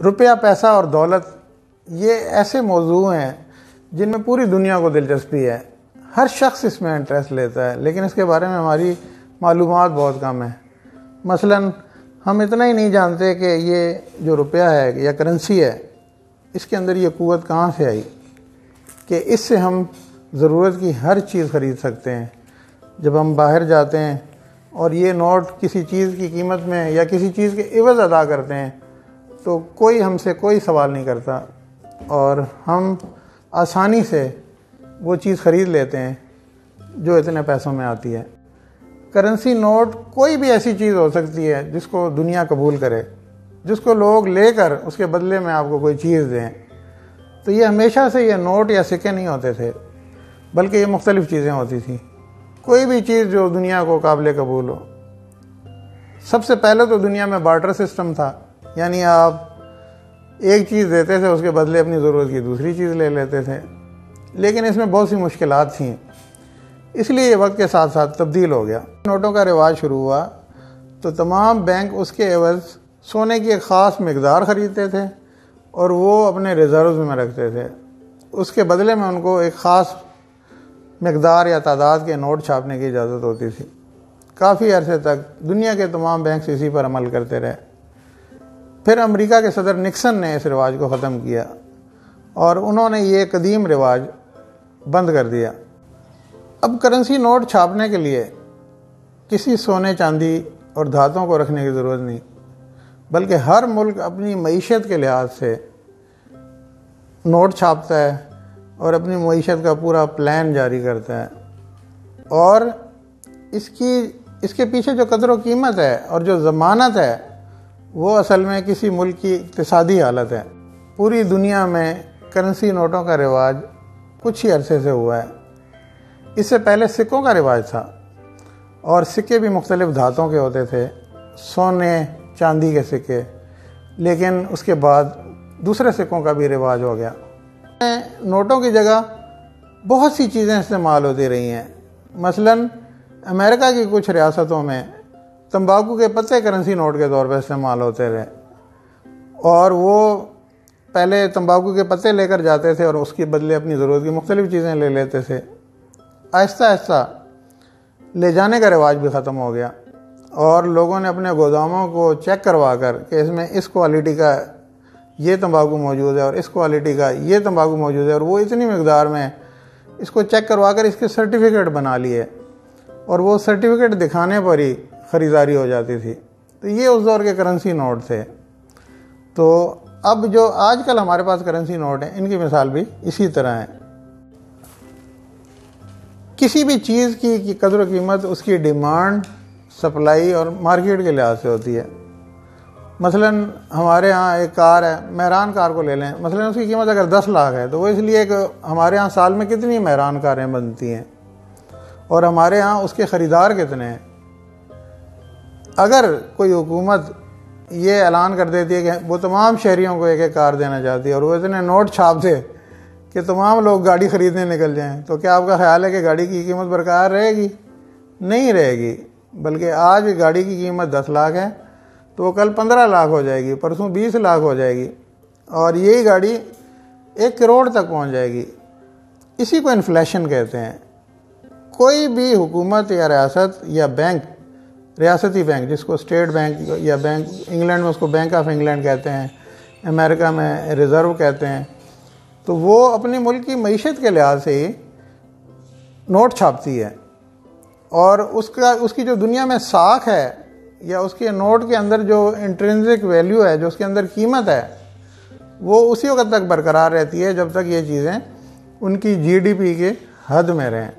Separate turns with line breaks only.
روپیہ، پیسہ اور دولت یہ ایسے موضوع ہیں جن میں پوری دنیا کو دلچسپی ہے. ہر شخص اس میں انٹرسٹ لیتا ہے، لیکن اس کے بارے میں ہماری معلومات بہت کم ہیں. مثلا ہم اتنا ہی نہیں جانتے کہ یہ جو روپیہ ہے یا کرنسی ہے، اس کے اندر یہ قوت کہاں سے آئی کہ اس سے ہم ضرورت کی ہر چیز خرید سکتے ہیں. جب ہم باہر جاتے ہیں اور یہ نوٹ کسی چیز کی قیمت میں یا کسی چیز کے عوض ادا کرتے ہیں تو کوئی ہم سے کوئی سوال نہیں کرتا اور ہم آسانی سے وہ چیز خرید لیتے ہیں جو اتنے پیسوں میں آتی ہے. کرنسی نوٹ کوئی بھی ایسی چیز ہو سکتی ہے جس کو دنیا قبول کرے، جس کو لوگ لے کر اس کے بدلے میں آپ کو کوئی چیز دیں. تو یہ ہمیشہ سے یہ نوٹ یا سکے نہیں ہوتے تھے، بلکہ یہ مختلف چیزیں ہوتی تھیں. کوئی بھی چیز جو دنیا کو قابل قبول ہو. سب سے پہلے تو دنیا میں بارٹر سسٹم تھا، یعنی آپ ایک چیز دیتے تھے، اس کے بدلے اپنی ضرورت کی دوسری چیز لے لیتے تھے. لیکن اس میں بہت سی مشکلات تھیں، اس لیے یہ وقت کے ساتھ ساتھ تبدیل ہو گیا. نوٹوں کا رواج شروع ہوا تو تمام بینک اس کے عوض سونے کی ایک خاص مقدار خریدتے تھے اور وہ اپنے ریزروز میں رکھتے تھے. اس کے بدلے میں ان کو ایک خاص مقدار یا تعداد کے نوٹ چھاپنے کی اجازت ہوتی تھی. کافی عرصے تک دنیا کے تمام بینک اسی پر عمل کرتے رہے. پھر امریکہ کے صدر نکسن نے اس رواج کو ختم کیا اور انہوں نے یہ قدیم رواج بند کر دیا. اب کرنسی نوٹ چھاپنے کے لیے کسی سونے چاندی اور دھاتوں کو رکھنے کی ضرورت نہیں، بلکہ ہر ملک اپنی معیشت کے لحاظ سے نوٹ چھاپتا ہے اور اپنی معیشت کا پورا پلان جاری کرتا ہے. اور اس کے پیچھے جو قدر و قیمت ہے اور جو ضمانت ہے وہ اصل میں کسی ملک کی اقتصادی حالت ہے. پوری دنیا میں کرنسی نوٹوں کا رواج کچھ ہی عرصے سے ہوا ہے. اس سے پہلے سکوں کا رواج تھا اور سکے بھی مختلف دھاتوں کے ہوتے تھے، سونے چاندی کے سکے. لیکن اس کے بعد دوسرے سکوں کا بھی رواج ہو گیا. نوٹوں کی جگہ بہت سی چیزیں استعمال ہوتی رہی ہیں. مثلا امریکہ کی کچھ ریاستوں میں تمباکو کے پتے کرنسی نوٹ کے طور پر استعمال ہوتے رہے اور وہ پہلے تمباکو کے پتے لے کر جاتے تھے اور اس کے بدلے اپنی ضرورت کی مختلف چیزیں لے لیتے تھے. آہستہ آہستہ لے جانے کا رواج بھی ختم ہو گیا اور لوگوں نے اپنے گوداموں کو چیک کروا کر کہ اس میں اس کوالٹی کا یہ تمباکو موجود ہے اور اس کوالٹی کا یہ تمباکو موجود ہے اور وہ اتنی مقدار میں اس کو چیک کروا کر اس کے سرٹیفکیٹ بنا لیے اور وہ سرٹیفکیٹ دکھانے پر ہی خریداری ہو جاتی تھی. تو یہ اس دور کے کرنسی نوٹ تھے. تو اب جو آج کل ہمارے پاس کرنسی نوٹ ہیں ان کی مثال بھی اسی طرح ہے. کسی بھی چیز کی قدر و قیمت اس کی ڈیمانڈ، سپلائی اور مارکیٹ کے لحاظ سے ہوتی ہے. مثلا ہمارے ہاں ایک کار ہے، مہران کار کو لے لیں. مثلا اس کی قیمت اگر 10 لاکھ ہے تو وہ اس لیے کہ ہمارے ہاں سال میں کتنی مہران کاریں بنتی ہیں اور ہمارے ہاں اس کے خریدار کتنے ہیں. اگر کوئی حکومت یہ اعلان کر دیتی ہے کہ وہ تمام شہریوں کو ایک ایک کار دینا چاہتی ہے اور وہ اتنے نوٹ چھاپ دے کہ تمام لوگ گاڑی خریدنے نکل جائیں، تو کیا آپ کا خیال ہے کہ گاڑی کی قیمت برقرار رہے گی؟ نہیں رہے گی. بلکہ آج گاڑی کی قیمت 10 لاکھ ہے تو وہ کل 15 لاکھ ہو جائے گی، پرسوں 20 لاکھ ہو جائے گی اور یہی گاڑی 1 کروڑ تک پہنچ جائے گی. اسی کو انفلیشن کہتے ہیں. کوئی بھی حکومت یا ریاست یا بینک، ریاستی بینک جس کو اسٹیٹ بینک یا بینک، انگلینڈ میں اس کو بینک آف انگلینڈ کہتے ہیں، امریکہ میں ریزرو کہتے ہیں، تو وہ اپنی ملک کی معیشت کے لحاظ سے ہی نوٹ چھاپتی ہے اور اس کی جو دنیا میں ساکھ ہے یا اس کے نوٹ کے اندر جو انٹرنسک ویلیو ہے، جو اس کے اندر قیمت ہے، وہ اسی وقت تک برقرار رہتی ہے جب تک یہ چیزیں ان کی GDP کے حد میں رہیں.